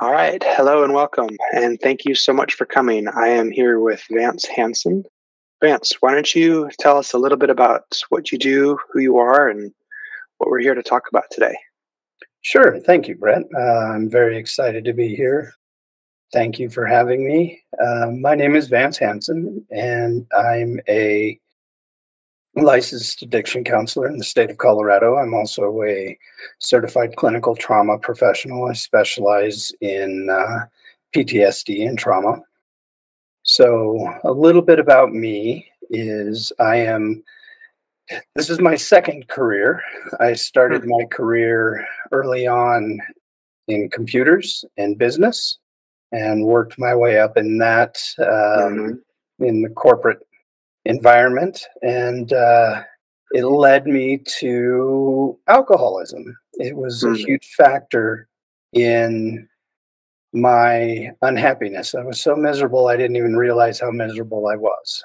All right. Hello and welcome. And thank you so much for coming. I am here with Vance Hansen. Vance, why don't you tell us a little bit about what you do, who you are, and what we're here to talk about today? Sure. Thank you, Brett. I'm very excited to be here. Thank you for having me. My name is Vance Hansen, and I'm a licensed addiction counselor in the state of Colorado. I'm also a certified clinical trauma professional. I specialize in PTSD and trauma. So, a little bit about me is this is my second career. I started my career early on in computers and business and worked my way up in that in the corporate environment. And it led me to alcoholism. It was a huge factor in my unhappiness. I was so miserable, I didn't even realize how miserable I was.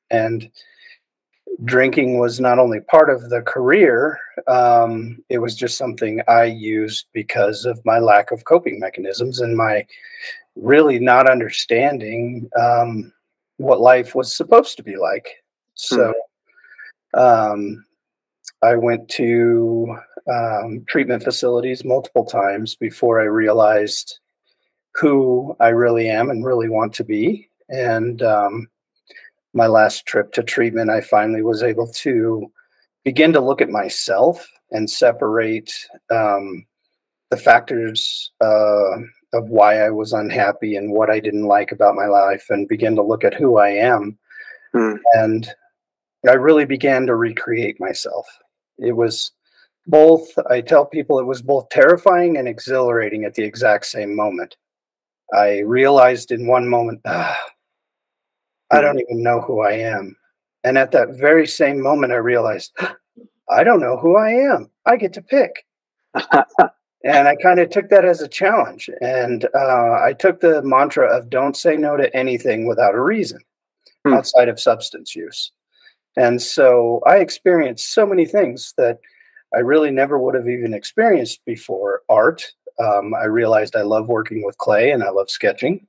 And drinking was not only part of the career, it was just something I used because of my lack of coping mechanisms and my really not understanding what life was supposed to be like. So I went to treatment facilities multiple times before I realized who I really am and really want to be. And my last trip to treatment, I finally was able to begin to look at myself and separate the factors of why I was unhappy and what I didn't like about my life, and begin to look at who I am. And I really began to recreate myself. It was both, I tell people it was both terrifying and exhilarating at the exact same moment. I realized in one moment, I don't even know who I am. And at that very same moment, I realized, I don't know who I am. I get to pick. And I kind of took that as a challenge. And I took the mantra of don't say no to anything without a reason outside of substance use. And so I experienced so many things that I really never would have even experienced before. Art. I realized I love working with clay and I love sketching.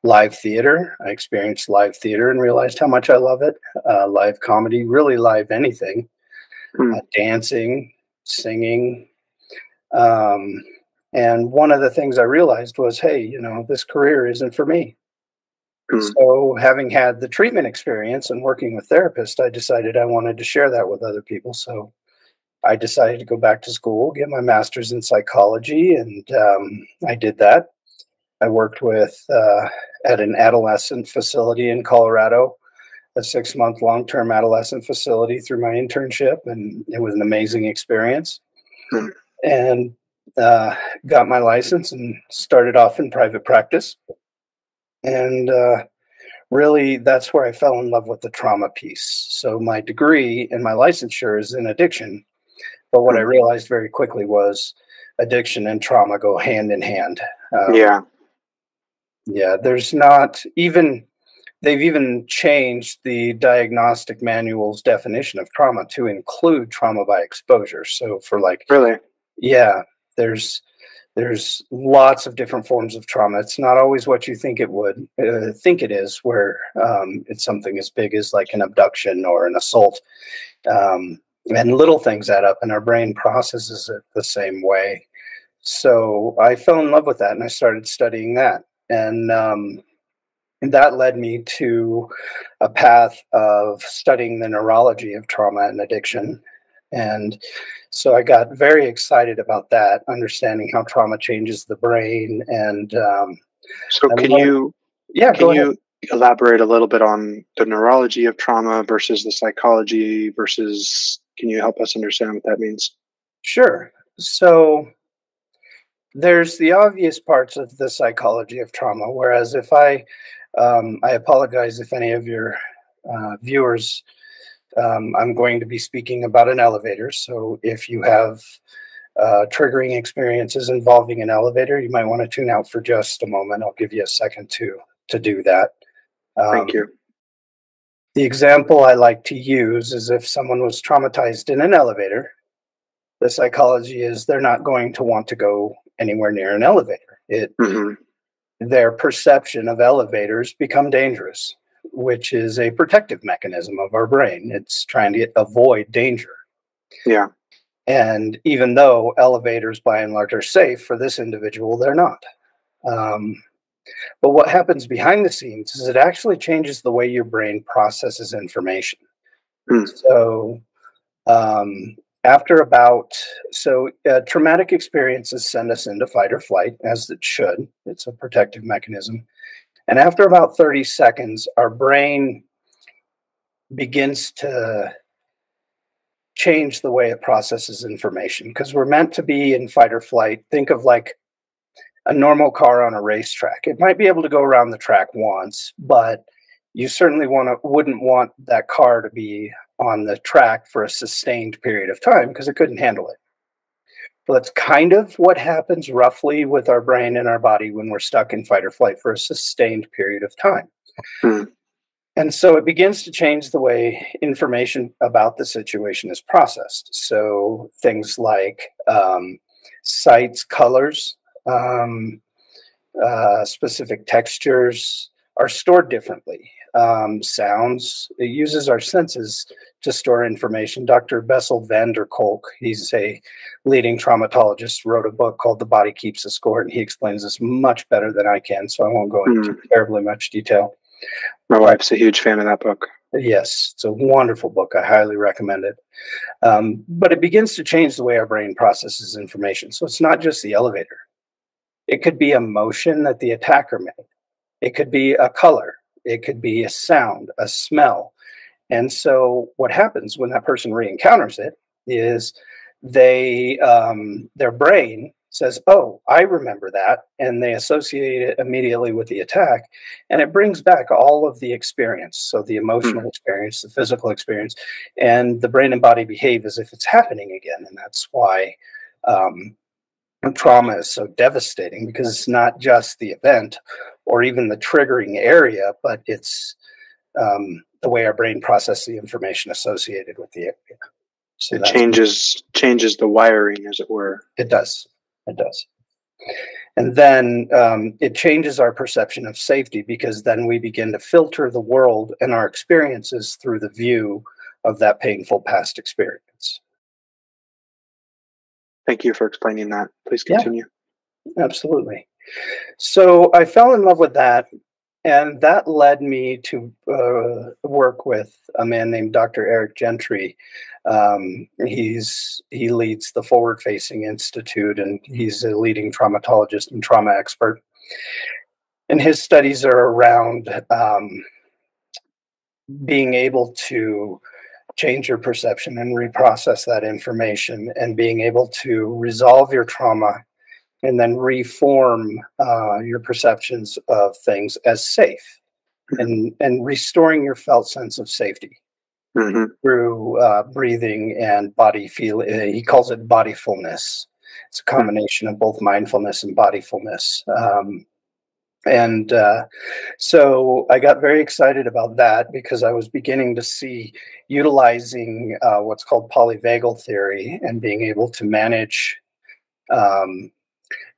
Live theater. I experienced live theater and realized how much I love it. Live comedy, really live anything. Dancing, singing. And one of the things I realized was, hey, this career isn't for me. So having had the treatment experience and working with therapists, I decided I wanted to share that with other people. So I decided to go back to school, get my master's in psychology, and I did that. I worked at an adolescent facility in Colorado, a 6-month long-term adolescent facility through my internship, and it was an amazing experience. And got my license and started off in private practice. And really, that's where I fell in love with the trauma piece. So my degree and my licensure is in addiction. But what I realized very quickly was addiction and trauma go hand in hand. Yeah, there's not even, they've even changed the diagnostic manual's definition of trauma to include trauma by exposure. So for yeah, there's lots of different forms of trauma. It's not always what you think it is, where it's something as big as like an abduction or an assault. And little things add up, and our brain processes it the same way. So I fell in love with that, and I started studying that. And that led me to a path of studying the neurology of trauma and addiction. And so I got very excited about that, understanding how trauma changes the brain. And so can you elaborate a little bit on the neurology of trauma versus the psychology versus, can you help us understand what that means? Sure. So there's the obvious parts of the psychology of trauma, whereas if I apologize if any of your viewers, I'm going to be speaking about an elevator. So if you have triggering experiences involving an elevator, you might want to tune out for just a moment. I'll give you a second to do that. Thank you. The example I like to use is if someone was traumatized in an elevator, the psychology is they're not going to want to go anywhere near an elevator. Their perception of elevators become dangerous, which is a protective mechanism of our brain. It's trying to avoid danger. Yeah. And even though elevators by and large are safe for this individual, they're not. But what happens behind the scenes is it actually changes the way your brain processes information. So traumatic experiences send us into fight or flight, as it should. It's a protective mechanism. And after about 30 seconds, our brain begins to change the way it processes information, because we're meant to be in fight or flight. Think of like a normal car on a racetrack. It might be able to go around the track once, but you certainly wouldn't want that car to be on the track for a sustained period of time, because it couldn't handle it. Well, that's kind of what happens roughly with our brain and our body when we're stuck in fight or flight for a sustained period of time. And so it begins to change the way information about the situation is processed. So things like sights, colors, specific textures are stored differently. Sounds, it uses our senses to store information. Dr. Bessel Kolk, he's a leading traumatologist, wrote a book called The Body Keeps the Score, and he explains this much better than I can, so I won't go into terribly much detail. My wife's a huge fan of that book. Yes, it's a wonderful book. I highly recommend it. But it begins to change the way our brain processes information. So it's not just the elevator. It could be a motion that the attacker made. It could be a color. It could be a sound, a smell. And so what happens when that person re-encounters it is their brain says, oh, I remember that. And they associate it immediately with the attack. And it brings back all of the experience. So the emotional experience, the physical experience, and the brain and body behave as if it's happening again. And that's why trauma is so devastating, because it's not just the event or even the triggering area, but it's the way our brain processes the information associated with the area. So it changes the wiring, as it were. It does. It does. And then it changes our perception of safety, because then we begin to filter the world and our experiences through the view of that painful past experience. Thank you for explaining that. Please continue. Yeah, absolutely. So I fell in love with that, and that led me to work with a man named Dr. Eric Gentry. He leads the Forward Facing Institute, and he's a leading traumatologist and trauma expert. And his studies are around being able to change your perception and reprocess that information, and being able to resolve your trauma and then reform your perceptions of things as safe, and restoring your felt sense of safety through breathing and body feel. He calls it bodyfulness. It's a combination of both mindfulness and bodyfulness. So I got very excited about that, because I was beginning to see utilizing what's called polyvagal theory, and being able to manage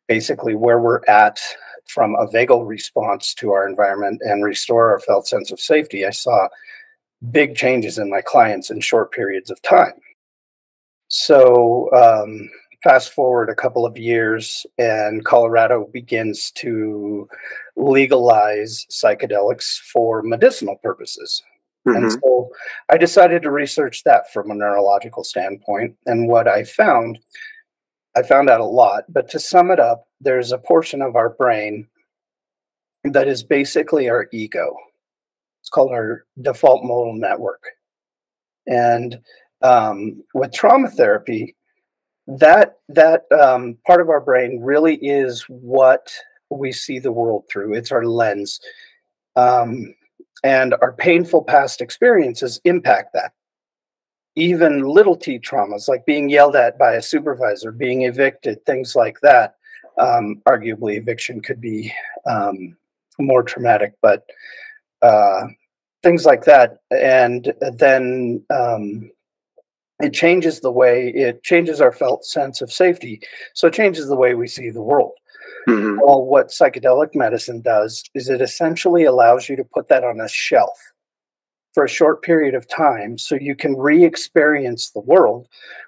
basically where we're at from a vagal response to our environment and restore our felt sense of safety. I saw big changes in my clients in short periods of time. So fast forward a couple of years, and Colorado begins to legalize psychedelics for medicinal purposes. And so I decided to research that from a neurological standpoint. And what I found out a lot, but to sum it up, there's a portion of our brain that is basically our ego. It's called our default modal network. And with trauma therapy, that part of our brain really is what we see the world through. It's our lens. And our painful past experiences impact that. Even little t traumas, like being yelled at by a supervisor, being evicted, things like that. Arguably, eviction could be more traumatic, but things like that. And then it changes our felt sense of safety. So it changes the way we see the world. Mm-hmm. Well, what psychedelic medicine does is it essentially allows you to put that on a shelf for a short period of time so you can re-experience the world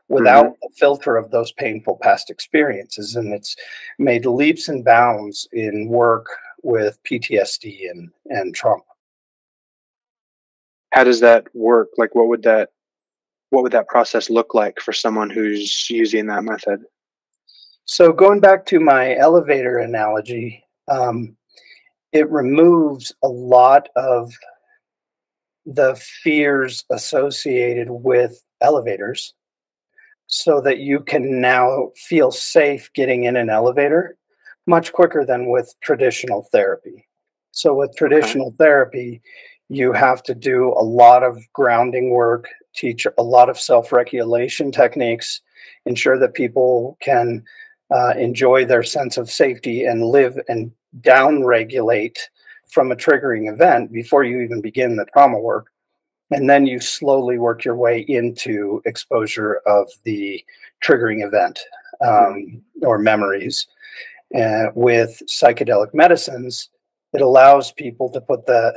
without Mm-hmm. the filter of those painful past experiences. And it's made leaps and bounds in work with PTSD and trauma. How does that work? Like, what would that process look like for someone who's using that method? So going back to my elevator analogy, it removes a lot of the fears associated with elevators so that you can now feel safe getting in an elevator much quicker than with traditional therapy. So, with Okay. traditional therapy, you have to do a lot of grounding work, teach a lot of self regulation techniques, ensure that people can enjoy their sense of safety and live and down regulate from a triggering event before you even begin the trauma work. And then you slowly work your way into exposure of the triggering event or memories. With psychedelic medicines, it allows people to put the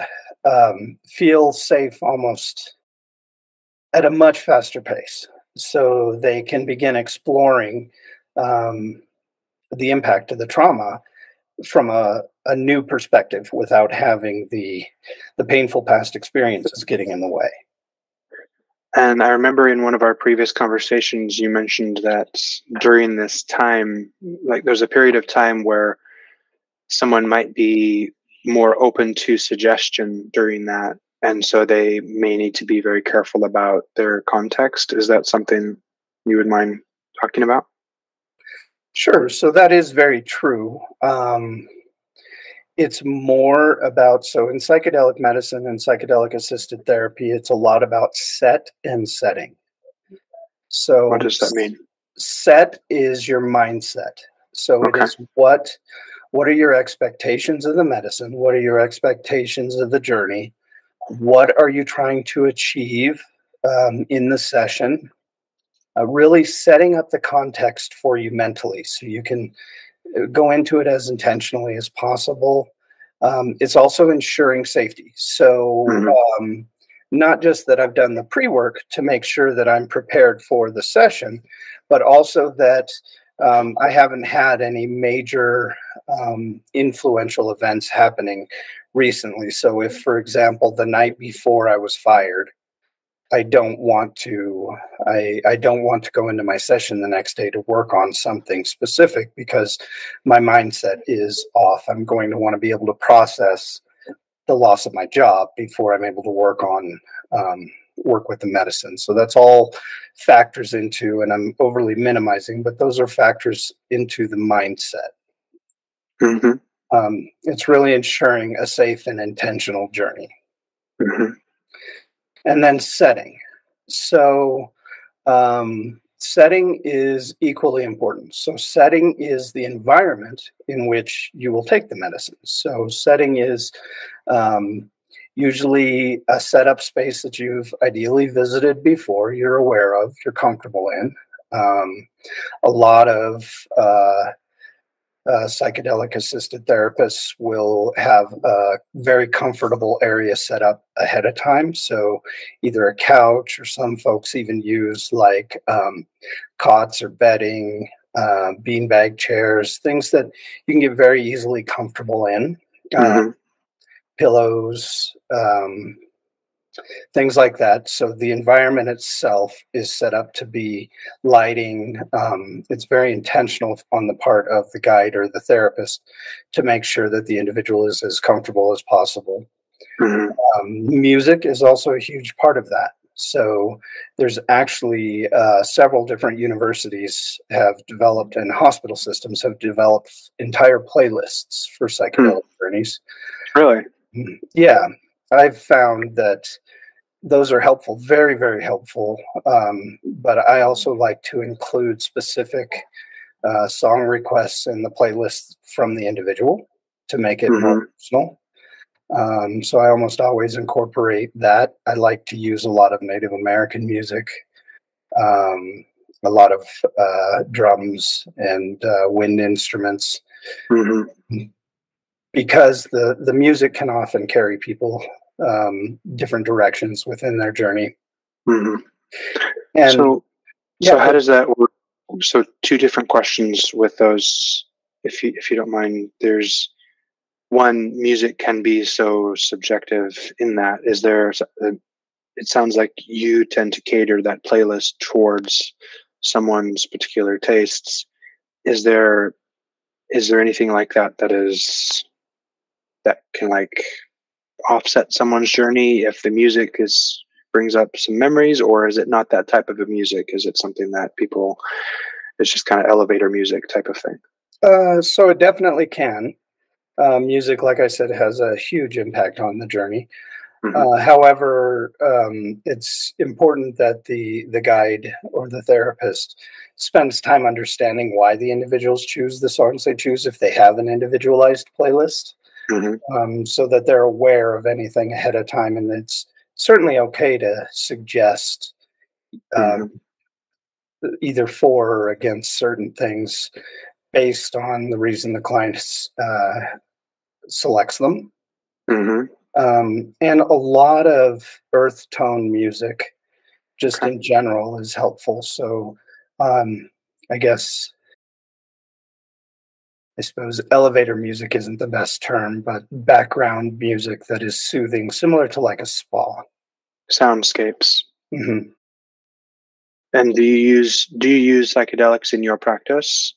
feel safe almost at a much faster pace, so they can begin exploring um, the impact of the trauma from a new perspective without having the painful past experiences getting in the way. And I remember in one of our previous conversations, you mentioned that during this time, like there's a period of time where someone might be more open to suggestion during that. And so they may need to be very careful about their context. Is that something you would mind talking about? Sure. So that is very true. It's more about, so in psychedelic medicine and psychedelic assisted therapy, it's a lot about set and setting. What So does that mean? set is your mindset. So it Okay. is what are your expectations of the medicine? What are your expectations of the journey? What are you trying to achieve in the session? Really setting up the context for you mentally so you can go into it as intentionally as possible. It's also ensuring safety. So, Mm-hmm. not just that I've done the pre work to make sure that I'm prepared for the session, but also that I haven't had any major influential events happening recently. So, if, for example, the night before I was fired, I don't want to I don't want to go into my session the next day to work on something specific because my mindset is off. I'm going to want to be able to process the loss of my job before I'm able to work with the medicine. So that's all factors into, and I'm overly minimizing, but those are factors into the mindset. Mm-hmm. It's really ensuring a safe and intentional journey. Mm-hmm. And then setting. So setting is equally important. So setting is the environment in which you will take the medicine. So setting is usually a setup space that you've ideally visited before, you're aware of, you're comfortable in. A lot of psychedelic assisted therapists will have a very comfortable area set up ahead of time. So either a couch, or some folks even use like cots or bedding, beanbag chairs, things that you can get very easily comfortable in, Mm-hmm. pillows, things like that. So the environment itself is set up to be lighting. It's very intentional on the part of the guide or the therapist to make sure that the individual is as comfortable as possible. Mm-hmm. Music is also a huge part of that. So there's actually several different universities have developed, and hospital systems have developed entire playlists for psychedelic journeys. Really? Yeah, I've found that those are helpful, very, very helpful. But I also like to include specific song requests in the playlist from the individual to make it more Mm-hmm. personal. So I almost always incorporate that. I like to use a lot of Native American music. a lot of drums and wind instruments, because the music can often carry people different directions within their journey. And so how does that work? So two different questions with those, if you don't mind. There's one, music can be so subjective in that. Is there, it sounds like you tend to cater that playlist towards someone's particular tastes. Is there anything like that that can like offset someone's journey if the music brings up some memories, or is it not that type of a music? Is it something that it's just kind of elevator music type of thing? So it definitely can. Music, like I said, has a huge impact on the journey. However, it's important that the guide or the therapist spends time understanding why the individuals choose the songs they choose, if they have an individualized playlist, so that they're aware of anything ahead of time. And it's certainly okay to suggest either for or against certain things based on the reason the client selects them. And a lot of earth tone music, just in general, is helpful. So I suppose elevator music isn't the best term, but background music that is soothing, similar to like a spa. Soundscapes. And do you use psychedelics in your practice?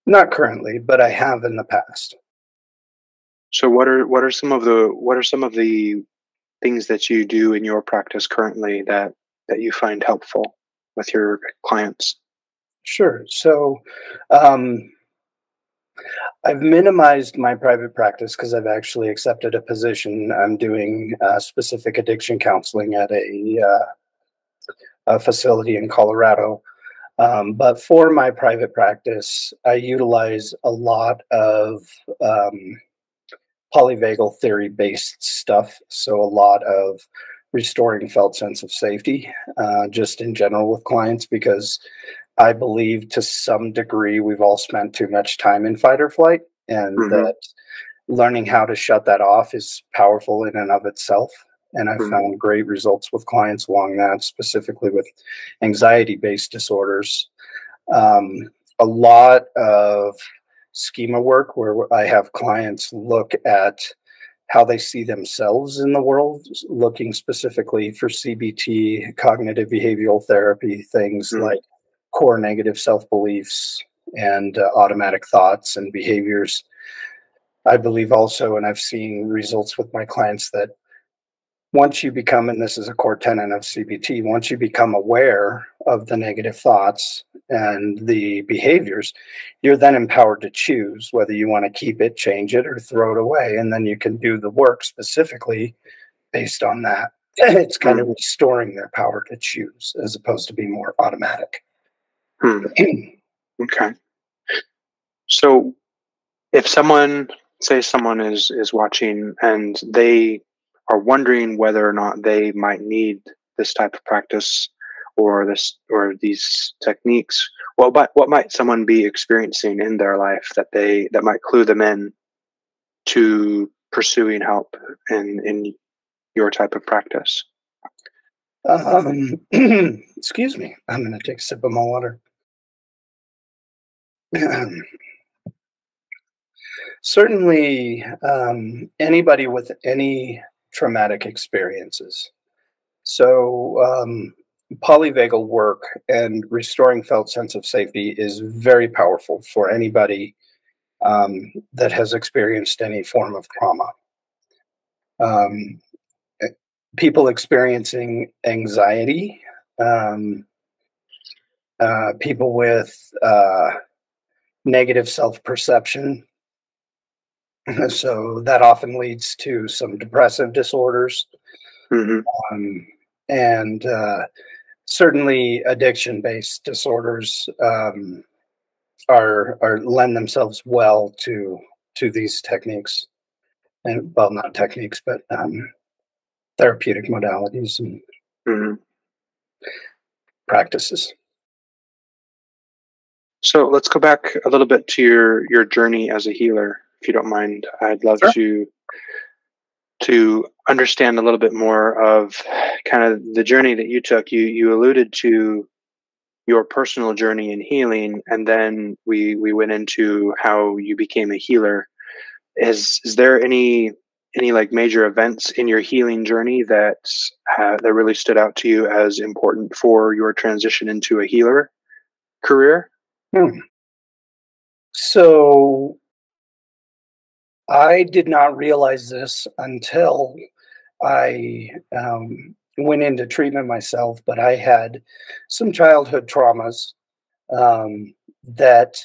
Not currently, but I have in the past. So what are some of the things that you do in your practice currently that you find helpful with your clients? Sure. So I've minimized my private practice because I've actually accepted a position. I'm doing specific addiction counseling at a facility in Colorado. But for my private practice, I utilize a lot of polyvagal theory-based stuff. So a lot of restoring felt sense of safety, just in general with clients, because I believe to some degree we've all spent too much time in fight or flight, and that learning how to shut that off is powerful in and of itself. And I've found great results with clients along that, specifically with anxiety-based disorders. A lot of schema work where I have clients look at how they see themselves in the world, looking specifically for CBT, cognitive behavioral therapy, things like core negative self-beliefs and automatic thoughts and behaviors. I believe also, and I've seen results with my clients, that once you become, and this is a core tenet of CBT, once you become aware of the negative thoughts and the behaviors, you're then empowered to choose whether you want to keep it, change it, or throw it away. And then you can do the work specifically based on that. It's kind of restoring their power to choose as opposed to being more automatic. Okay. So if someone is watching and they are wondering whether or not they might need this type of practice or these techniques, what might someone be experiencing in their life that might clue them in to pursuing help in your type of practice? Excuse me. I'm going to take a sip of my water. Certainly, anybody with any traumatic experiences. So, polyvagal work and restoring felt sense of safety is very powerful for anybody that has experienced any form of trauma. People experiencing anxiety, people with negative self-perception. So that often leads to some depressive disorders, and certainly addiction-based disorders are lend themselves well to these techniques, and well, not techniques, but therapeutic modalities and practices. So let's go back a little bit to your journey as a healer, if you don't mind. I'd love Sure. to understand a little bit more of kind of the journey that you took. You alluded to your personal journey in healing, and then we went into how you became a healer. Is there any like major events in your healing journey that really stood out to you as important for your transition into a healer career? Hmm. So I did not realize this until I went into treatment myself, but I had some childhood traumas that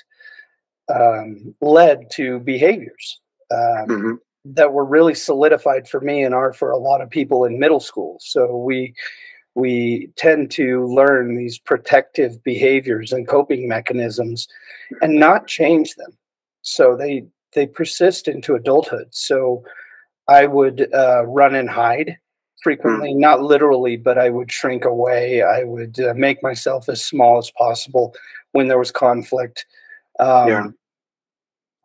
led to behaviors Hmm. that were really solidified for me and are for a lot of people in middle school. So we tend to learn these protective behaviors and coping mechanisms and not change them. So they persist into adulthood. So I would run and hide frequently, not literally, but I would shrink away. I would make myself as small as possible when there was conflict. Yeah. Um,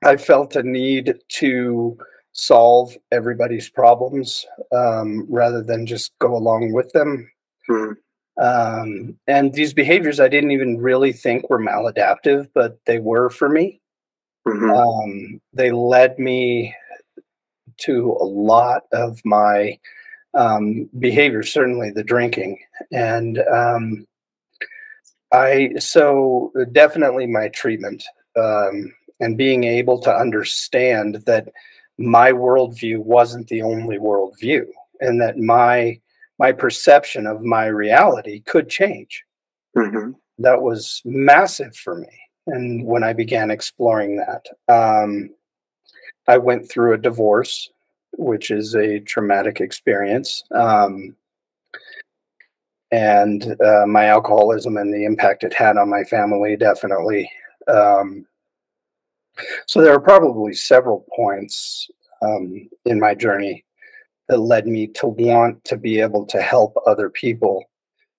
I felt a need to solve everybody's problems rather than just go along with them. Mm-hmm. And these behaviors I didn't even really think were maladaptive, but they were for me. They led me to a lot of my behavior, certainly the drinking. And so definitely my treatment and being able to understand that my worldview wasn't the only worldview and that my perception of my reality could change. Mm-hmm. That was massive for me. And when I began exploring that, I went through a divorce, which is a traumatic experience. And my alcoholism and the impact it had on my family, definitely. Um, so there are probably several points in my journey that led me to want to be able to help other people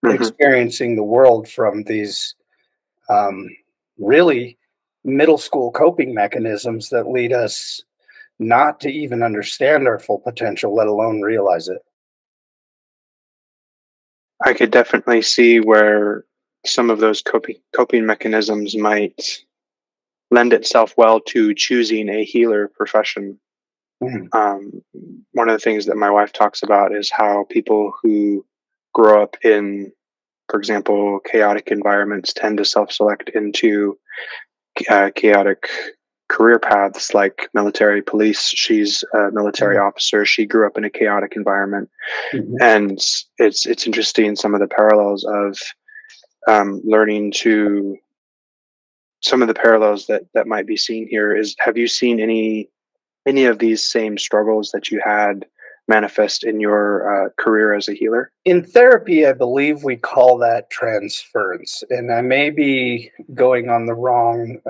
Mm-hmm. experiencing the world from these um, really middle school coping mechanisms that lead us not to even understand our full potential, let alone realize it. I could definitely see where some of those coping mechanisms might lend itself well to choosing a healer profession. Mhm. Um, One of the things that my wife talks about is how people who grow up in, for example, chaotic environments tend to self-select into chaotic career paths like military police. She's a military Mhm. officer. She grew up in a chaotic environment, Mhm. and it's interesting some of the parallels of learning to some of the parallels that might be seen here. Is have you seen any of these same struggles that you had manifest in your career as a healer? In therapy, I believe we call that transference, and I may be going on the wrong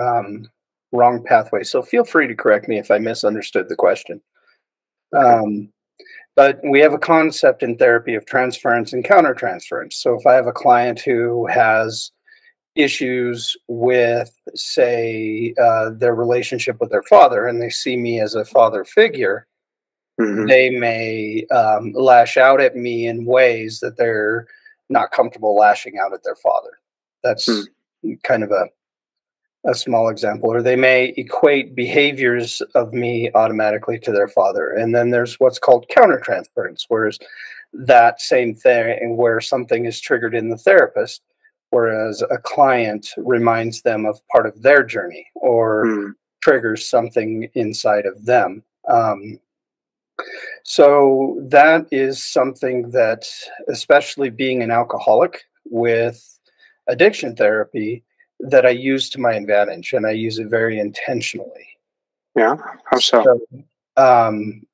pathway. So feel free to correct me if I misunderstood the question. Okay. Um, but we have a concept in therapy of transference and countertransference. So if I have a client who has issues with, say, their relationship with their father, and they see me as a father figure, Hmm. they may lash out at me in ways that they're not comfortable lashing out at their father. That's kind of a small example. Or they may equate behaviors of me automatically to their father. And then there's what's called countertransference, whereas that same thing where something is triggered in the therapist, whereas a client reminds them of part of their journey or Mm. triggers something inside of them. So that is something that, especially being an alcoholic with addiction therapy, that I use to my advantage, and I use it very intentionally. Yeah. How so?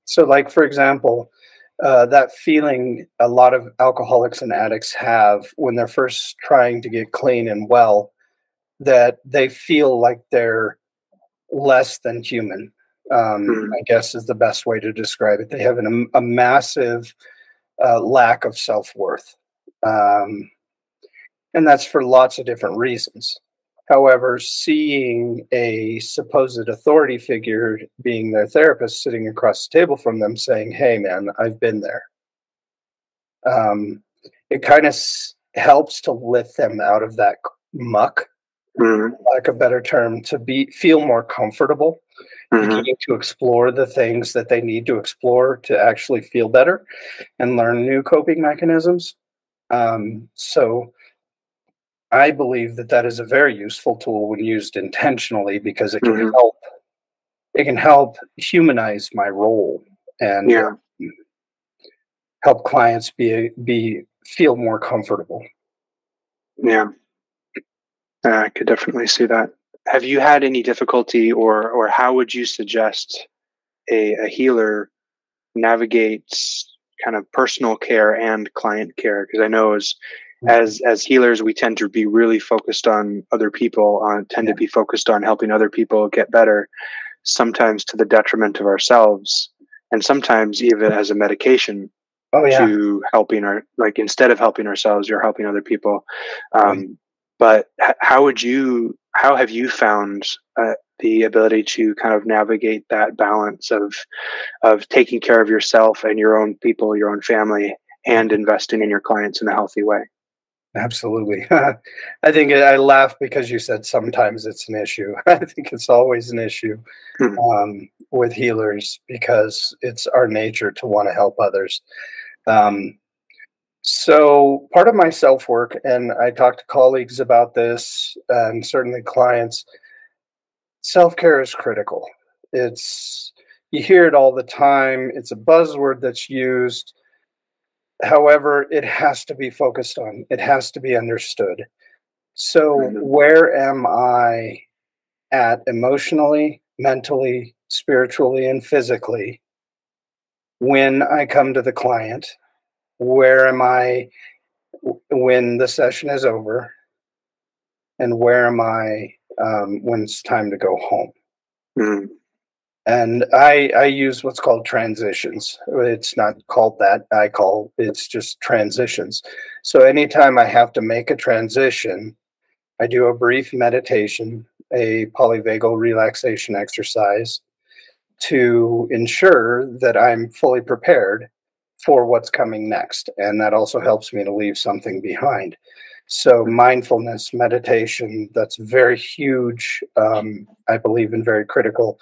So like for example, that feeling a lot of alcoholics and addicts have when they're first trying to get clean and well, that they feel like they're less than human. Mm. I guess is the best way to describe it. They have a massive lack of self worth, um, and that's for lots of different reasons. However, seeing a supposed authority figure, being their therapist, sitting across the table from them saying, hey, man, I've been there. It kind of helps to lift them out of that muck, like a better term, to feel more comfortable, beginning to explore the things that they need to explore to actually feel better and learn new coping mechanisms. So I believe that that is a very useful tool when used intentionally, because it can help humanize my role and help clients feel more comfortable. Yeah, I could definitely see that. Have you had any difficulty, or how would you suggest a healer navigates kind of personal care and client care? Because I know as healers, we tend to be really focused on other people, to be focused on helping other people get better, sometimes to the detriment of ourselves, and sometimes even as a medication to helping instead of helping ourselves, you're helping other people. But how have you found the ability to kind of navigate that balance of taking care of yourself and your own people, your own family, and investing in your clients in a healthy way? Absolutely. I think I laugh because you said sometimes it's an issue. I think it's always an issue with healers, because it's our nature to want to help others. So part of my self-work, and I talk to colleagues about this, and certainly clients, self-care is critical. You hear it all the time. It's a buzzword that's used. However, it has to be focused on. It has to be understood. So where am I at emotionally, mentally, spiritually, and physically when I come to the client? Where am I when the session is over? And where am I when it's time to go home? And I use what's called transitions. It's not called that. It's just transitions. So anytime I have to make a transition, I do a brief meditation, a polyvagal relaxation exercise, to ensure that I'm fully prepared for what's coming next. And that also helps me to leave something behind. So mindfulness, meditation, that's very huge, I believe, and very critical,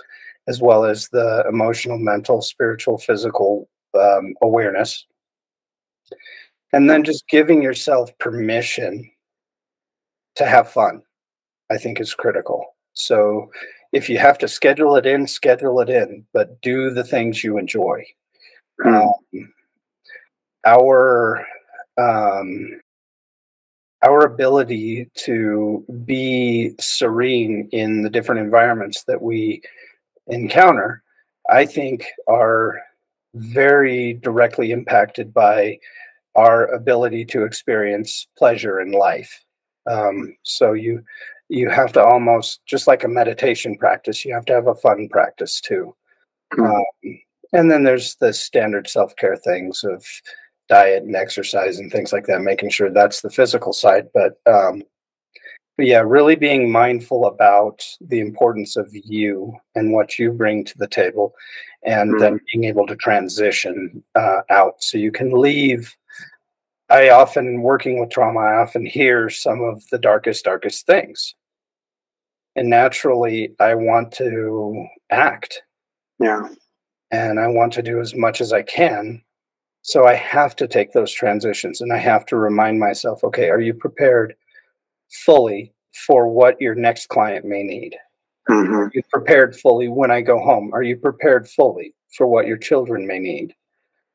as well as the emotional, mental, spiritual, physical awareness. And then just giving yourself permission to have fun, I think, is critical. So if you have to schedule it in, but do the things you enjoy. Our ability to be serene in the different environments that we encounter, I think, are very directly impacted by our ability to experience pleasure in life. So you have to, almost just like a meditation practice, you have to have a fun practice too. And then there's the standard self-care things of diet and exercise and things like that, making sure that's the physical side. But yeah, really being mindful about the importance of you and what you bring to the table, and then being able to transition out so you can leave. Working with trauma, I often hear some of the darkest things. And naturally, I want to act. Yeah. And I want to do as much as I can. So I have to take those transitions, and I have to remind myself, okay, are you prepared fully for what your next client may need? Are you prepared fully when I go home? Are you prepared fully for what your children may need?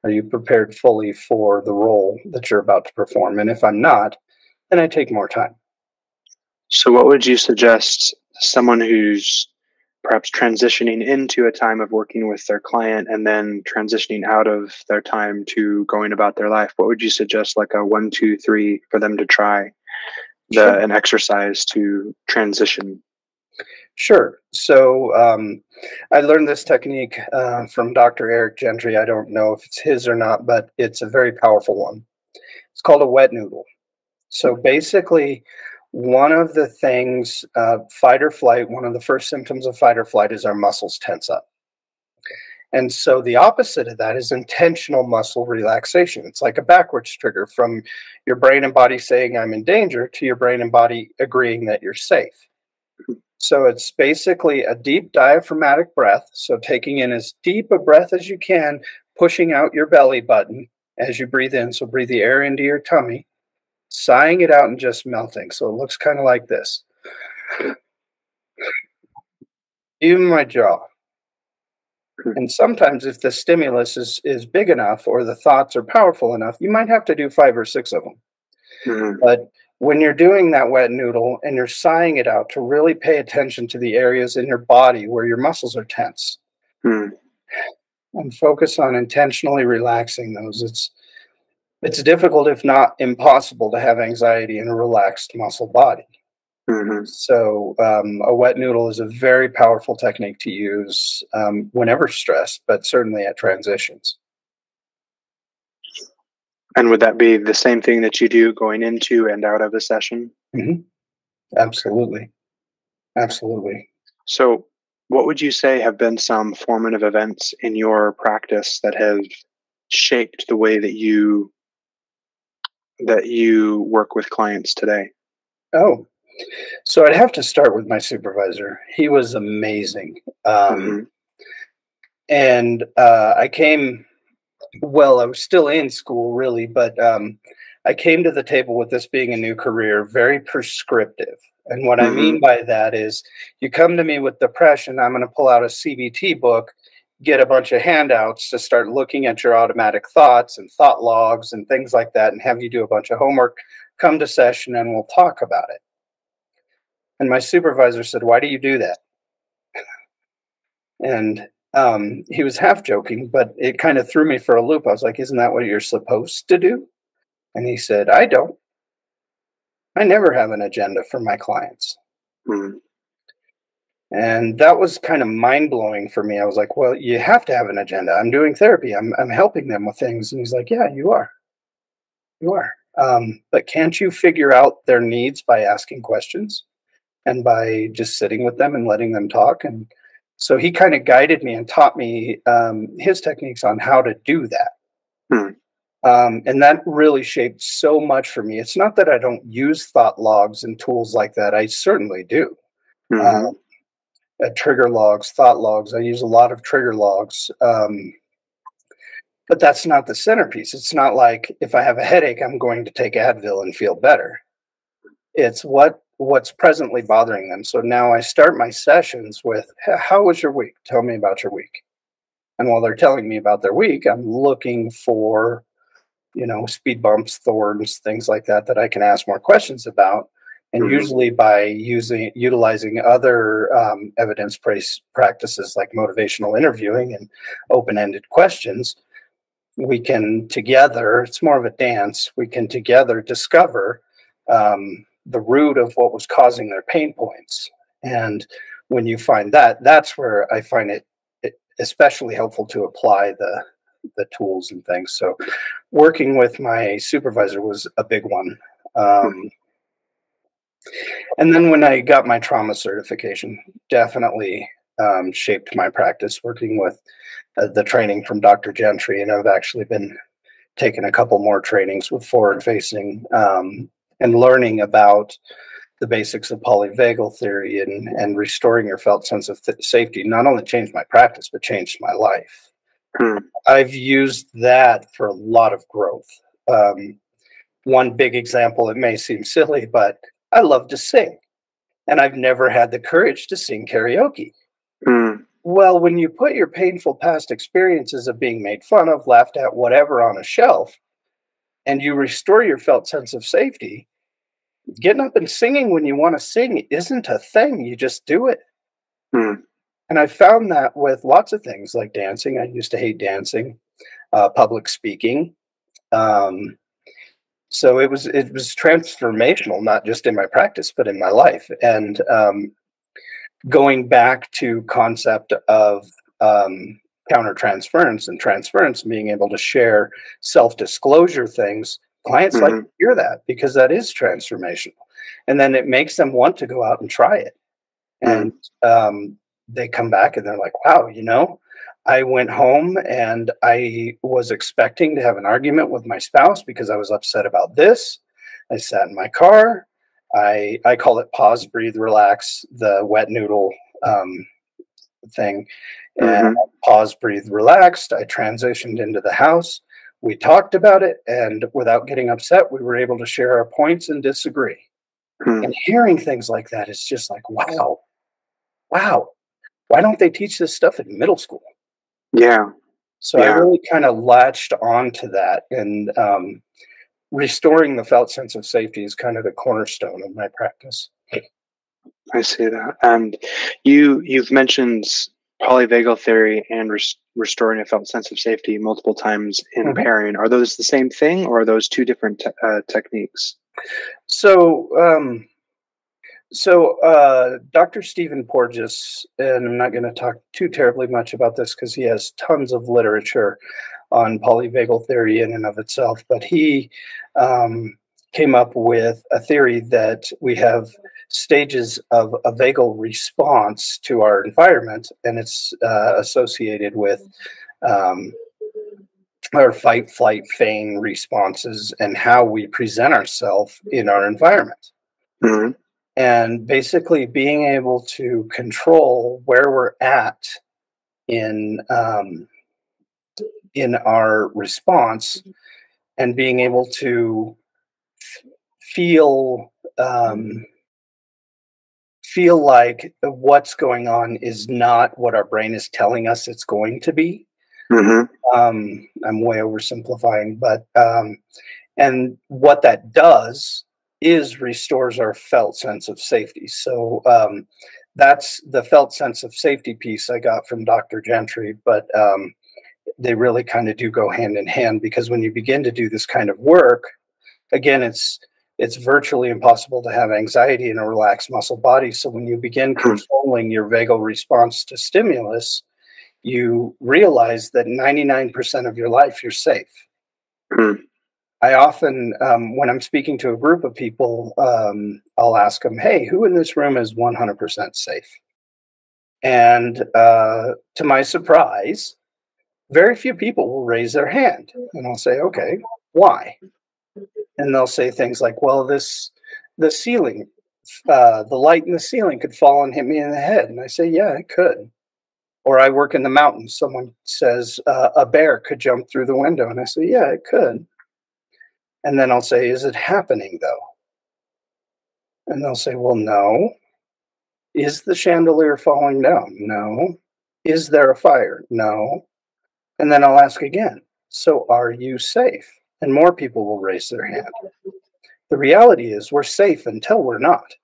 Are you prepared fully for the role that you're about to perform? And if I'm not, then I take more time. So what would you suggest someone who's perhaps transitioning into a time of working with their client and then transitioning out of their time to going about their life? What would you suggest, like a 1, 2, 3 for them to try an exercise to transition? Sure. So I learned this technique from Dr. Eric Gentry. I don't know if it's his or not, but it's a very powerful one. It's called a wet noodle. So basically, one of the things, fight or flight, one of the first symptoms of fight or flight is our muscles tense up. And so the opposite of that is intentional muscle relaxation. It's like a backwards trigger from your brain and body saying, I'm in danger, to your brain and body agreeing that you're safe. So it's basically a deep diaphragmatic breath. So taking in as deep a breath as you can, pushing out your belly button as you breathe in. So breathe the air into your tummy, sighing it out and just melting. So it looks kind of like this. Even my jaw. And sometimes if the stimulus is big enough or the thoughts are powerful enough, you might have to do 5 or 6 of them. Mm-hmm. But when you're doing that wet noodle and you're sighing it out, to really pay attention to the areas in your body where your muscles are tense. Mm-hmm. And focus on intentionally relaxing those. It's difficult, if not impossible, to have anxiety in a relaxed muscle body. Mm-hmm. So a wet noodle is a very powerful technique to use whenever stressed, but certainly at transitions. And would that be the same thing that you do going into and out of a session? Mm-hmm. Absolutely. Absolutely. So what would you say have been some formative events in your practice that have shaped the way that you work with clients today? Oh, so I'd have to start with my supervisor. He was amazing. And I was still in school really, but I came to the table with this being a new career, very prescriptive. And what I mean by that is you come to me with depression, I'm going to pull out a CBT book, get a bunch of handouts to start looking at your automatic thoughts and thought logs and things like that, and have you do a bunch of homework, come to session and we'll talk about it. And my supervisor said, why do you do that? And he was half joking, but it kind of threw me for a loop. I was like, isn't that what you're supposed to do? And he said, I don't. I never have an agenda for my clients. Mm-hmm. And that was kind of mind-blowing for me. I was like, well, you have to have an agenda. I'm doing therapy. I'm helping them with things. And he's like, yeah, you are. You are. But can't you figure out their needs by asking questions and by just sitting with them and letting them talk? And so he kind of guided me and taught me his techniques on how to do that. And that really shaped so much for me. It's not that I don't use thought logs and tools like that. I certainly do. Trigger logs, thought logs. I use a lot of trigger logs. But that's not the centerpiece. It's not like if I have a headache, I'm going to take Advil and feel better. It's what's presently bothering them. So now I start my sessions with, how was your week? Tell me about your week. And while they're telling me about their week, I'm looking for, speed bumps, thorns, things like that I can ask more questions about. And usually by utilizing other evidence-based practices like motivational interviewing and open-ended questions, we can together, it's more of a dance, we can together discover the root of what was causing their pain points. And when you find that, that's where I find it especially helpful to apply the tools and things. So working with my supervisor was a big one. And then when I got my trauma certification, definitely shaped my practice, working with the training from Dr. Gentry. And I've actually been taking a couple more trainings with forward-facing and learning about the basics of polyvagal theory and restoring your felt sense of safety. Not only changed my practice, but changed my life. I've used that for a lot of growth. One big example, it may seem silly, but I love to sing. And I've never had the courage to sing karaoke. Well, when you put your painful past experiences of being made fun of, laughed at, whatever on a shelf, and you restore your felt sense of safety, getting up and singing when you want to sing isn't a thing. You just do it. And I found that with lots of things like dancing. I used to hate dancing, public speaking. So it was transformational, not just in my practice, but in my life. And going back to concept of countertransference and transference, being able to share self-disclosure things, Clients like to hear that because that is transformational. And then it makes them want to go out and try it. And they come back and they're like, wow, I went home and I was expecting to have an argument with my spouse because I was upset about this. I sat in my car. I call it pause, breathe, relax, the wet noodle thing. And pause, breathe, relaxed. I transitioned into the house. We talked about it. And without getting upset, we were able to share our points and disagree. And hearing things like that is just like, wow. Why don't they teach this stuff in middle school? Yeah. So I really kind of latched onto that, and restoring the felt sense of safety is kind of the cornerstone of my practice. I see that. And you've mentioned polyvagal theory and restoring a felt sense of safety multiple times in pairing. Are those the same thing, or are those two different techniques? So Dr. Stephen Porges, and I'm not going to talk too terribly much about this because he has tons of literature on polyvagal theory in and of itself, but he came up with a theory that we have stages of a vagal response to our environment, and it's associated with our fight, flight, feign responses and how we present ourselves in our environment. And basically being able to control where we're at in our response, and being able to feel like what's going on is not what our brain is telling us it's going to be. I'm way oversimplifying, but and what that does is restores our felt sense of safety. So that's the felt sense of safety piece I got from Dr. Gentry, but they really kind of do go hand in hand, because when you begin to do this kind of work, again, it's virtually impossible to have anxiety in a relaxed muscle body. So when you begin controlling your vagal response to stimulus, you realize that 99% of your life you're safe. I often, when I'm speaking to a group of people, I'll ask them, hey, who in this room is 100% safe? And to my surprise, very few people will raise their hand. And I'll say, okay, why? And they'll say things like, well, the ceiling, the light in the ceiling could fall and hit me in the head. And I say, yeah, it could. Or I work in the mountains. Someone says a bear could jump through the window. And I say, yeah, it could. And then I'll say, is it happening, though? And they'll say, well, no. Is the chandelier falling down? No. Is there a fire? No. And then I'll ask again, so are you safe? And more people will raise their hand. The reality is we're safe until we're not.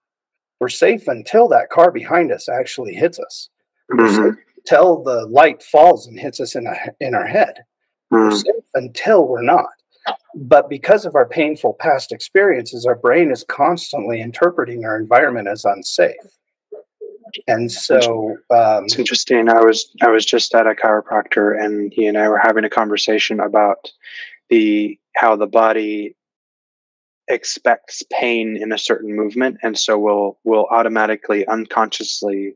We're safe until that car behind us actually hits us. We're safe until the light falls and hits us in our head. We're safe until we're not. But because of our painful past experiences, our brain is constantly interpreting our environment as unsafe. And so it's interesting. I was just at a chiropractor, and he and I were having a conversation about how the body expects pain in a certain movement, and so will automatically, unconsciously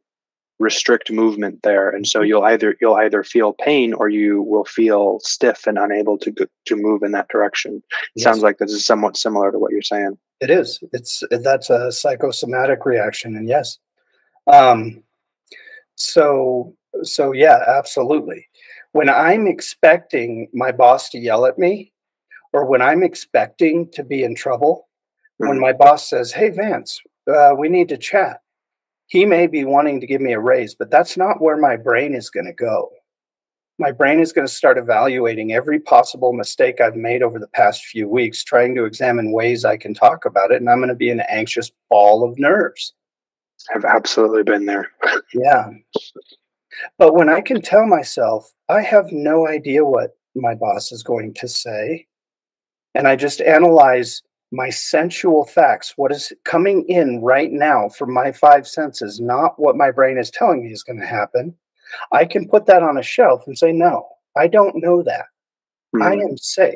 restrict movement there. And so you'll either feel pain, or you will feel stiff and unable to move in that direction. It sounds like this is somewhat similar to what you're saying. It is. That's a psychosomatic reaction, and yes. So yeah, absolutely. When I'm expecting my boss to yell at me, or when I'm expecting to be in trouble, when my boss says, hey, Vance, we need to chat, he may be wanting to give me a raise, but that's not where my brain is going to go. My brain is going to start evaluating every possible mistake I've made over the past few weeks, trying to examine ways I can talk about it, and I'm going to be an anxious ball of nerves. I've absolutely been there. Yeah. But when I can tell myself, I have no idea what my boss is going to say, and I just analyze my sensual facts, what is coming in right now from my five senses, not what my brain is telling me is going to happen, I can put that on a shelf and say, no, I don't know that. I am safe.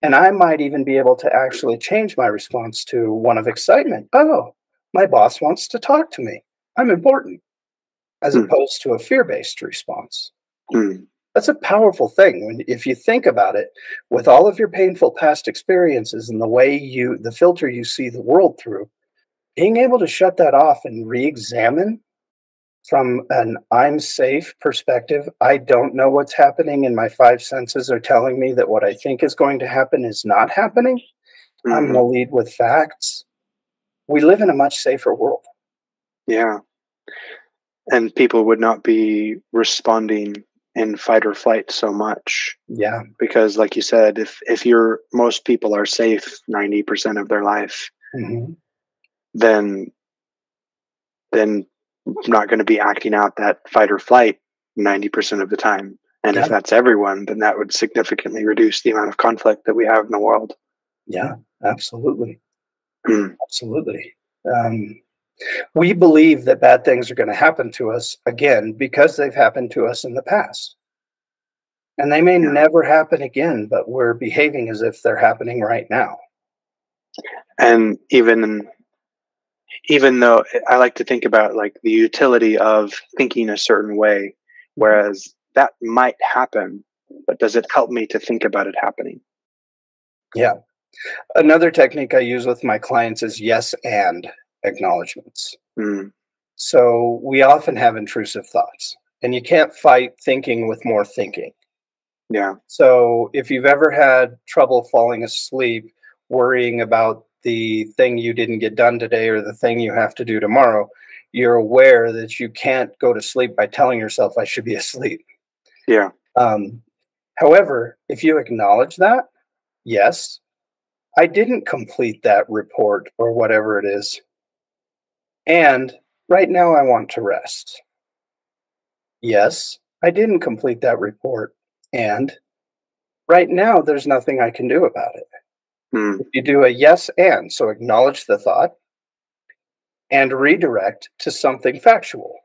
And I might even be able to actually change my response to one of excitement. Oh, my boss wants to talk to me. I'm important, as Mm, opposed to a fear-based response. mm, That's a powerful thing if you think about it, with all of your painful past experiences and the filter you see the world through, being able to shut that off and re-examine from an I'm safe perspective. I don't know what's happening, and my five senses are telling me that what I think is going to happen is not happening. I'm going to mhm. lead with facts. We live in a much safer world. Yeah. And people would not be responding in fight or flight so much Yeah. because, like you said, if most people are safe 90% of their life, Hmm. then I'm not going to be acting out that fight or flight 90% of the time. And Yeah. if that's everyone, then that would significantly reduce the amount of conflict that we have in the world. Yeah. Absolutely. Mm, Absolutely. Um, we believe that bad things are going to happen to us again because they've happened to us in the past. And they may yeah. never happen again, but we're behaving as if they're happening right now. And even though I like to think about like the utility of thinking a certain way, whereas that might happen, but does it help me to think about it happening? Yeah. Another technique I use with my clients is yes and acknowledgments. Mm, So we often have intrusive thoughts, and you can't fight thinking with more thinking. yeah. So if you've ever had trouble falling asleep, worrying about the thing you didn't get done today or the thing you have to do tomorrow, you're aware that you can't go to sleep by telling yourself, I should be asleep. Yeah. Um, However, if you acknowledge that, yes, I didn't complete that report or whatever it is. And right now I want to rest. Yes, I didn't complete that report. And right now there's nothing I can do about it. Mm, If you do a yes and, so acknowledge the thought and redirect to something factual.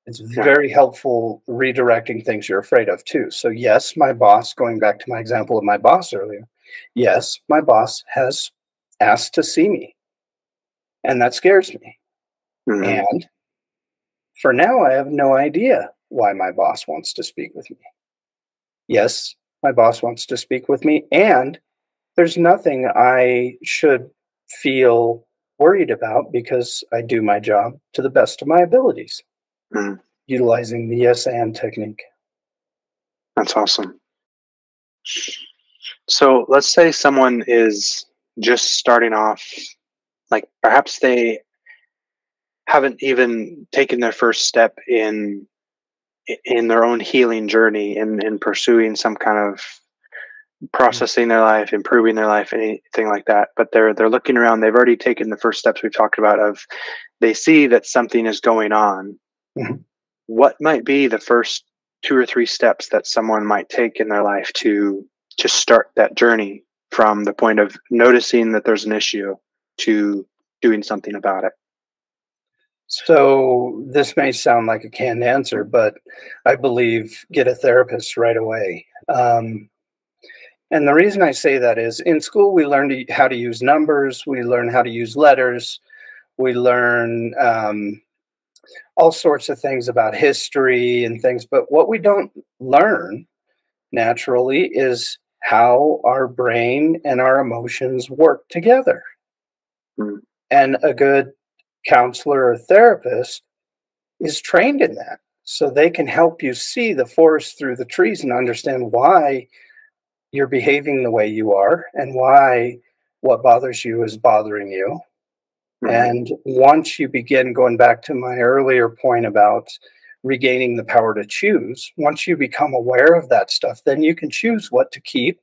It's yeah. very helpful redirecting things you're afraid of too. So, yes, my boss, going back to my example of my boss earlier, yes, my boss has asked to see me, and that scares me. Hmm. And for now, I have no idea why my boss wants to speak with me. Yes, my boss wants to speak with me, and there's nothing I should feel worried about because I do my job to the best of my abilities, Mm, utilizing the yes and technique. that's awesome. So let's say someone is just starting off, like perhaps they haven't even taken their first step in their own healing journey in pursuing some kind of processing their life, improving their life, anything like that. But they're looking around. They've already taken the first steps we've talked about. Of they see that something is going on. Mhm. What might be the first two or three steps that someone might take in their life to start that journey from the point of noticing that there's an issue to doing something about it? So, this may sound like a canned answer, but I believe get a therapist right away. And the reason I say that is in school, we learn how to use numbers, we learn how to use letters, we learn all sorts of things about history and things. But what we don't learn naturally is how our brain and our emotions work together. Mm, And a good counselor or therapist is trained in that. So they can help you see the forest through the trees and understand why you're behaving the way you are and why what bothers you is bothering you. mm, And once you begin going back to my earlier point about regaining the power to choose, once you become aware of that stuff, then you can choose what to keep,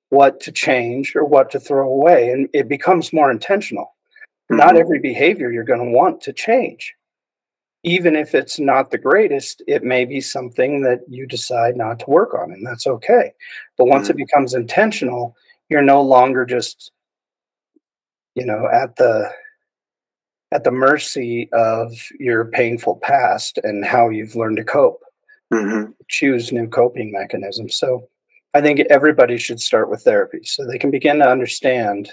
what to change, or what to throw away. And it becomes more intentional. Not mhm, every behavior you're going to want to change. Even if it's not the greatest, it may be something that you decide not to work on, and that's okay. But once it mm, becomes intentional, you're no longer just, at the mercy of your painful past and how you've learned to cope. mhm. Choose new coping mechanisms. So I think everybody should start with therapy so they can begin to understand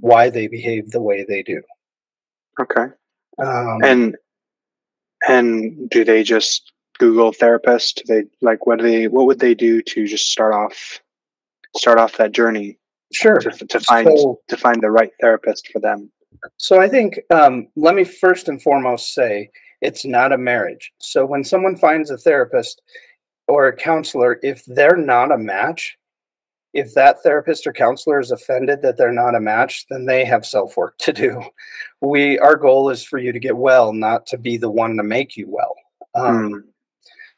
why they behave the way they do. Okay. Um, And do they just Google therapist? Do they like what would they do to just start off that journey to sure. to find to find the right therapist for them? So I think let me first and foremost say it's not a marriage. So when someone finds a therapist or a counselor, if they're not a match, if that therapist or counselor is offended that they're not a match, then they have self work to do. Our goal is for you to get well, not to be the one to make you well. Mm,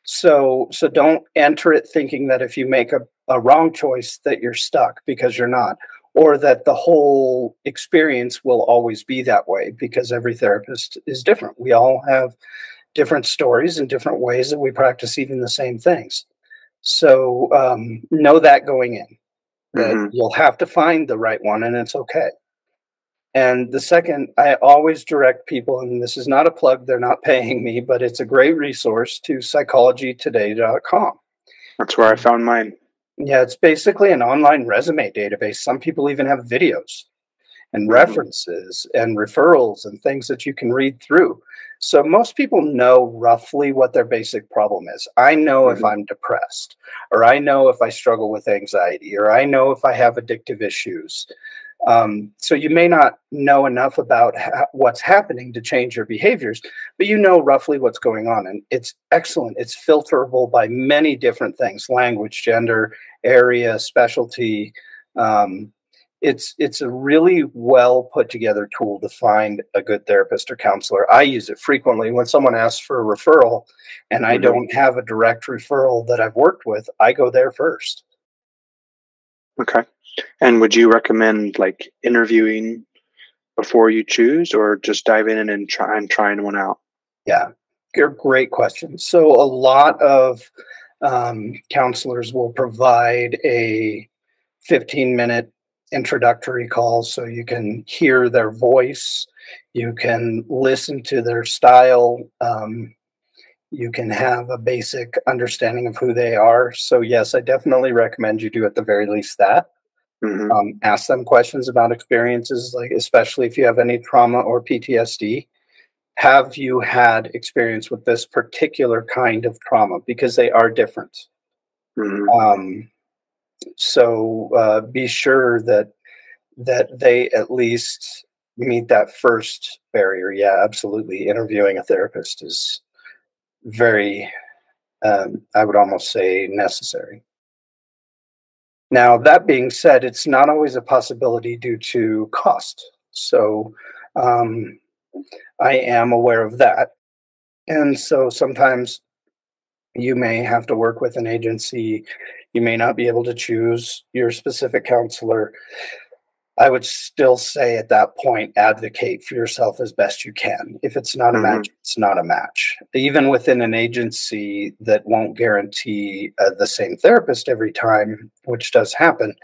So don't enter it thinking that if you make a wrong choice that you're stuck, because you're not, or that the whole experience will always be that way, because every therapist is different. We all have different stories and different ways that we practice even the same things. So know that going in, that hmm you'll have to find the right one, and it's okay. And the second, I always direct people, and this is not a plug, they're not paying me, but it's a great resource, to psychologytoday.com. That's where I found mine. Yeah, it's basically an online resume database. Some people even have videos and Hmm references and referrals and things that you can read through. So most people know roughly what their basic problem is. I know if hmm I'm depressed, or I know if I struggle with anxiety, or I know if I have addictive issues. So you may not know enough about what's happening to change your behaviors, but you know roughly what's going on. And it's excellent. It's filterable by many different things: language, gender, area, specialty. Um, it's a really well put together tool to find a good therapist or counselor. I use it frequently when someone asks for a referral and I hmm don't have a direct referral that I've worked with. I go there first. Okay. And would you recommend like interviewing before you choose, or just dive in and trying one out? Yeah, great question. So a lot of counselors will provide a 15-minute introductory call so you can hear their voice, you can listen to their style, you can have a basic understanding of who they are. So yes, I definitely recommend you do at the very least that. Hmm Ask them questions about experiences, like especially if you have any trauma or PTSD. Have you had experience with this particular kind of trauma? Because they are different. hmm Um, so be sure that they at least meet that first barrier. Yeah, absolutely. Interviewing a therapist is very, I would almost say, necessary. Now, that being said, it's not always a possibility due to cost. So um, I am aware of that. And so sometimes you may have to work with an agency. You may not be able to choose your specific counselor. I would still say at that point, advocate for yourself as best you can. If it's not a hmm match, it's not a match. Even within an agency that won't guarantee the same therapist every time, which does happen,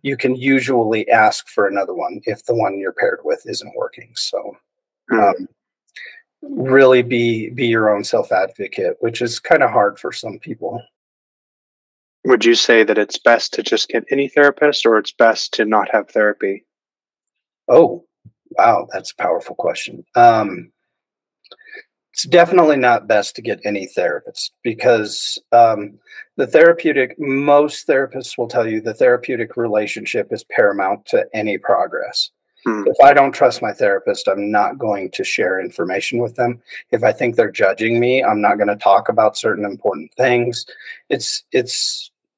you can usually ask for another one if the one you're paired with isn't working. So um, really be your own self advocate, which is kind of hard for some people. Would you say that it's best to just get any therapist, or it's best to not have therapy? Oh, wow, that's a powerful question. It's definitely not best to get any therapist, because most therapists will tell you the therapeutic relationship is paramount to any progress. Mm, If I don't trust my therapist, I'm not going to share information with them. If I think they're judging me, I'm not going to talk about certain important things. It's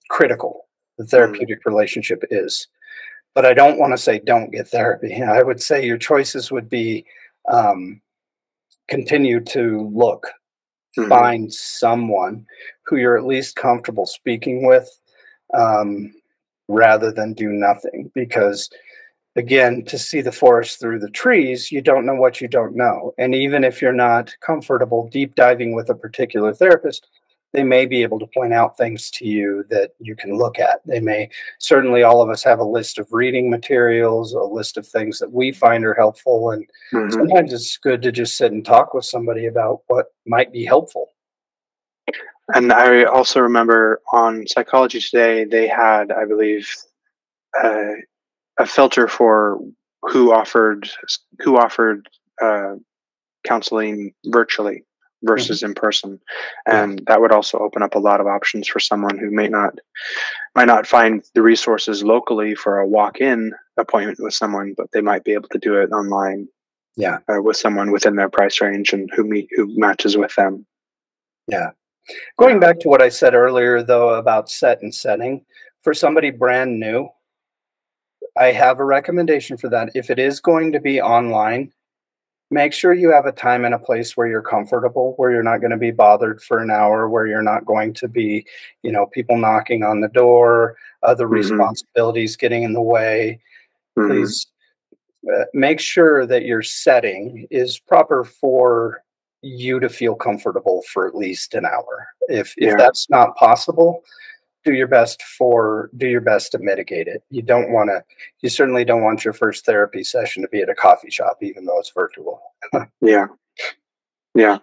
critical. The mm, therapeutic relationship is. But I don't want to say don't get therapy. I would say your choices would be um, continue to look, mhm, find someone who you're at least comfortable speaking with, um, rather than do nothing. Because again, to see the forest through the trees, you don't know what you don't know. And even if you're not comfortable deep diving with a particular therapist, they may be able to point out things to you that you can look at. They may, certainly, all of us have a list of reading materials, a list of things that we find are helpful. And mhm. sometimes it's good to just sit and talk with somebody about what might be helpful. And I also remember on Psychology Today, they had, I believe, uh, a filter for who offered who offered uh, counseling virtually Mhm. versus in person, Yeah, and that would also open up a lot of options for someone who might not find the resources locally for a walk-in appointment with someone, but they might be able to do it online yeah, with someone within their price range and who matches with them. yeah. Going Yeah. back to what I said earlier, though, about set and setting, for somebody brand new, I have a recommendation for that. If it is going to be online, make sure you have a time and a place where you're comfortable, where you're not going to be bothered for an hour, where you're not going to be, people knocking on the door, other Hmm. responsibilities getting in the way. Hmm. Please make sure that your setting is proper for you to feel comfortable for at least an hour. If Yeah. that's not possible, do your best to mitigate it. You certainly don't want your first therapy session to be at a coffee shop, even though it's virtual. Yeah. Yeah.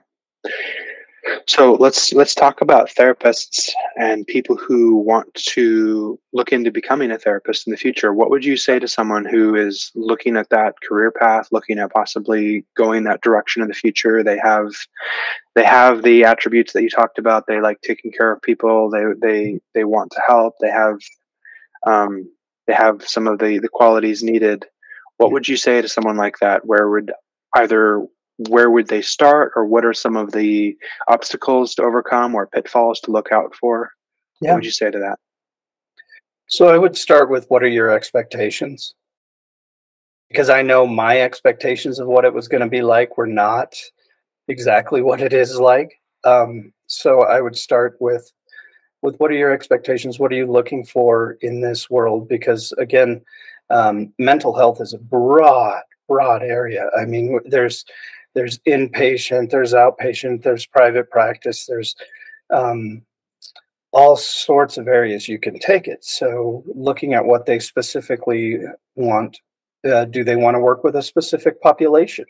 So let's talk about therapists and people who want to look into becoming a therapist in the future. What would you say to someone who is looking at that career path, looking at possibly going that direction in the future? They have the attributes that you talked about. They like taking care of people. They want to help. Um, they have some of the qualities needed. What Yeah. would you say to someone like that? Either where would they start, or what are some of the obstacles to overcome or pitfalls to look out for? What Yeah. would you say to that? So I would start with, what are your expectations? Because I know my expectations of what it was going to be like were not exactly what it is like. So I would start with what are your expectations? What are you looking for in this world? Because again, mental health is a broad area. I mean, there's inpatient, there's outpatient, there's private practice, there's um, all sorts of areas you can take it. So looking at what they specifically want, do they want to work with a specific population?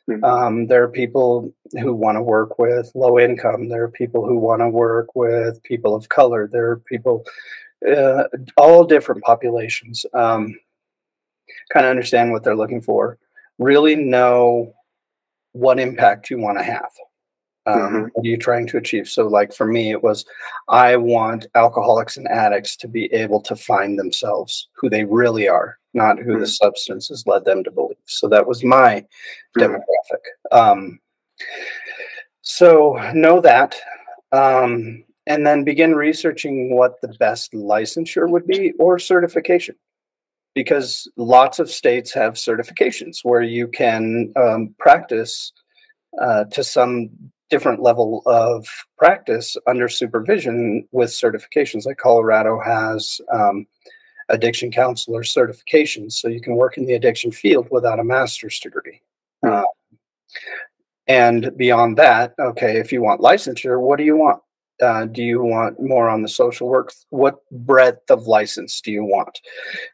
Mm. There are people who want to work with low income. There are people who want to work with people of color. There are people, uh, all different populations. Kind of understand what they're looking for. Really know what impact you want to have. Hmm. What are you trying to achieve? So, like for me, it was, I want alcoholics and addicts to be able to find themselves, who they really are, not who the Mm. substances led them to believe. So that was my Mm. demographic. So know that, and then begin researching what the best licensure would be, or certification, because lots of states have certifications where you can practice to some different level of practice under supervision with certifications. Like Colorado has addiction counselor certifications, so you can work in the addiction field without a master's degree. Uh, Mm. and beyond that, okay, if you want licensure, what do you want? Do you want more on the social work? What breadth of license do you want?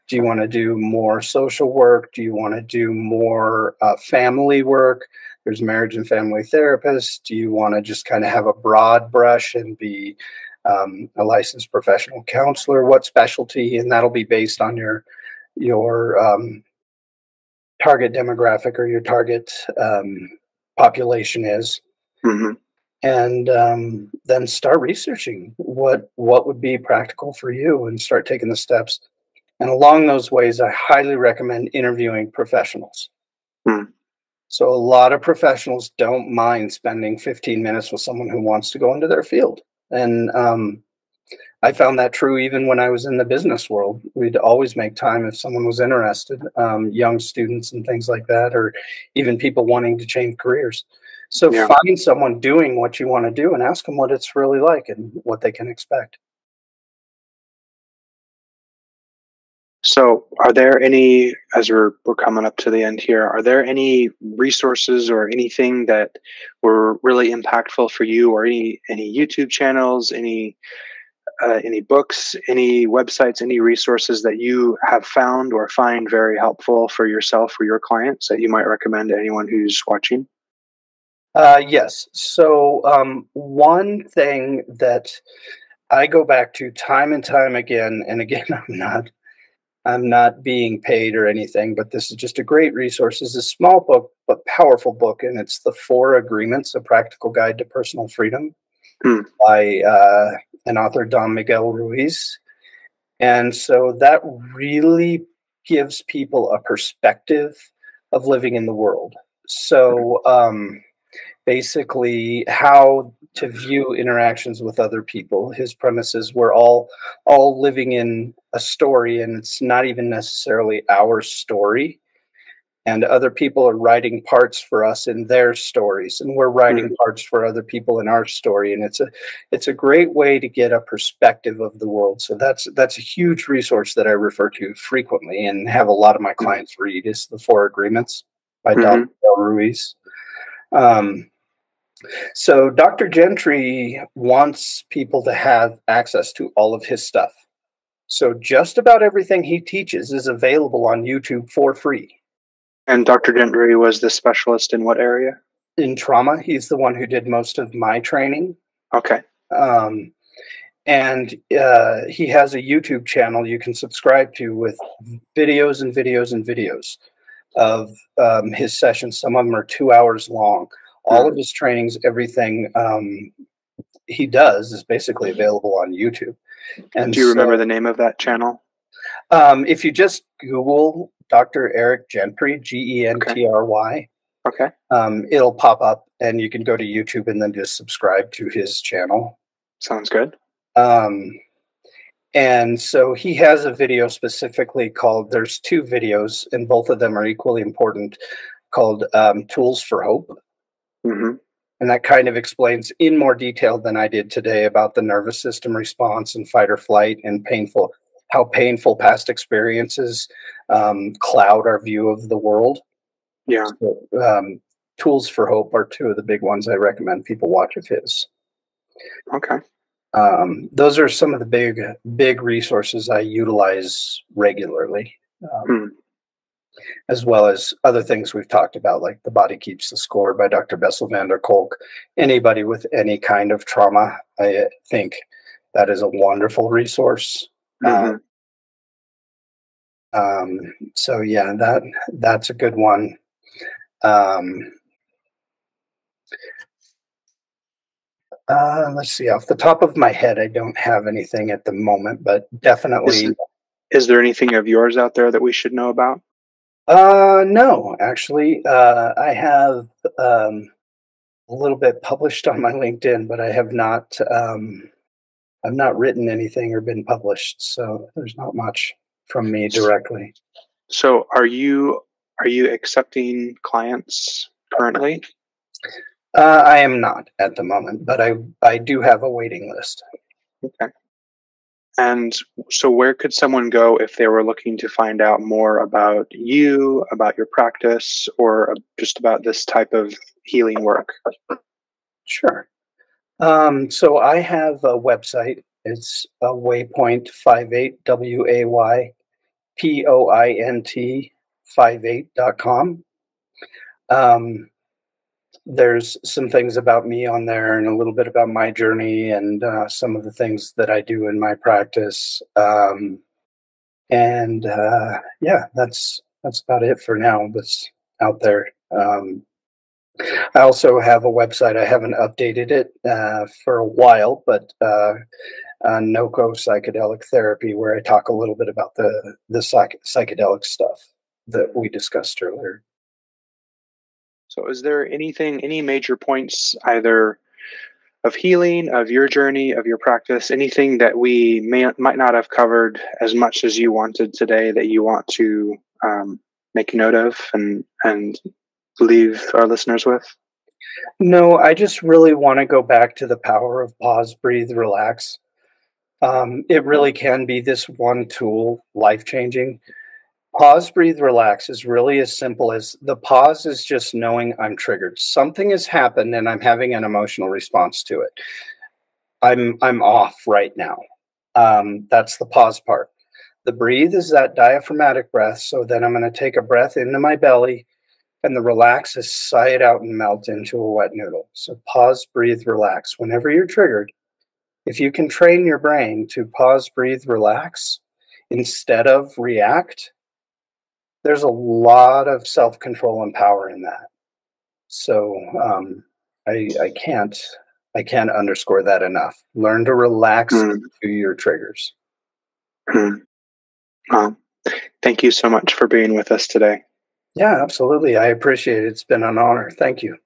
Do you want to do more social work? Do you want to do more family work? There's marriage and family therapists. Do you want to just kind of have a broad brush and be a licensed professional counselor? What specialty? And that'll be based on your target demographic, or your target population is. Hmm. And then start researching what would be practical for you, and start taking the steps. And along those ways, I highly recommend interviewing professionals. Mm. So a lot of professionals don't mind spending 15 minutes with someone who wants to go into their field. And I found that true even when I was in the business world. We'd always make time if someone was interested, young students and things like that, or even people wanting to change careers. So Yeah. find someone doing what you want to do and ask them what it's really like and what they can expect. So, are there any, as we're coming up to the end here, are there any resources or anything that were really impactful for you, or any YouTube channels, any books, any websites, any resources that you have found or find very helpful for yourself or your clients that you might recommend to anyone who's watching? Yes. So one thing that I go back to time and time again, and again, I'm not being paid or anything, but this is just a great resource. It's a small book, but powerful book, and it's The Four Agreements: A Practical Guide to Personal Freedom Hmm. by an author, Don Miguel Ruiz. And so that really gives people a perspective of living in the world. So basically, how to view interactions with other people. His premises: we're all living in a story, and it's not even necessarily our story. And other people are writing parts for us in their stories, and we're writing Hmm. parts for other people in our story. And it's a great way to get a perspective of the world. So that's a huge resource that I refer to frequently and have a lot of my clients read, is The Four Agreements by Dr. Hmm. Ruiz. Um, so Dr. Gentry wants people to have access to all of his stuff. So just about everything he teaches is available on YouTube for free. And Dr. Gentry was the specialist in what area? In trauma, he's the one who did most of my training. Okay. Um, and he has a YouTube channel you can subscribe to with videos and videos and videos of his sessions. Some of them are 2 hours long. All Hmm. of his trainings, everything he does is basically available on YouTube. And Do you remember so the name of that channel? if you just Google Dr. Eric Gentry, Okay. Gentry, Okay. it'll pop up and you can go to YouTube and then just subscribe to his channel. Sounds good. Um, and so he has a video specifically called, there's two videos, and both of them are equally important, called Tools for Hope. Hmm. And that kind of explains in more detail than I did today about the nervous system response and fight or flight and how painful past experiences cloud our view of the world. Yeah. So, Tools for Hope are two of the big ones I recommend people watch of his. Okay. Those are some of the big resources I utilize regularly, Hmm. as well as other things we've talked about, like The Body Keeps the Score by Dr. Bessel Kolk. Anybody with any kind of trauma, I think that is a wonderful resource. Hmm. So yeah, that's a good one. Um, let's see, off the top of my head, I don't have anything at the moment, but Is definitely. is there anything of yours out there that we should know about? No, actually, I have a little bit published on my LinkedIn, but I have not. I've not written anything or been published, so there's not much from me directly. So are you accepting clients currently? I am not at the moment, but I do have a waiting list. Okay. And so where could someone go if they were looking to find out more about you, about your practice, or just about this type of healing work? Sure. So I have a website. It's a Waypoint 58 WAYPOINT 58.com. There's some things about me on there and a little bit about my journey and some of the things that I do in my practice. And yeah, that's about it for now. That's out there. I also have a website. I haven't updated it for a while, but NOCO Psychedelic Therapy, where I talk a little bit about the psychedelic stuff that we discussed earlier. So is there any major points, either of healing, of your journey, of your practice, anything that we might not have covered as much as you wanted today that you want to make note of and leave our listeners with? No, I just really want to go back to the power of pause, breathe, relax. It really can be this one tool, life-changing. Pause, breathe, relax is really as simple as the pause is just knowing I'm triggered. Something has happened and I'm having an emotional response to it. I'm off right now. That's the pause part. The breathe is that diaphragmatic breath. So then I'm going to take a breath into my belly, And the relax is sigh it out and melt into a wet noodle. So pause, breathe, relax. Whenever you're triggered, if you can train your brain to pause, breathe, relax instead of react, there's a lot of self-control and power in that. So I can't underscore that enough. Learn to relax Mm. to your triggers. Well, thank you so much for being with us today. Yeah, absolutely. I appreciate it. It's been an honor. Thank you.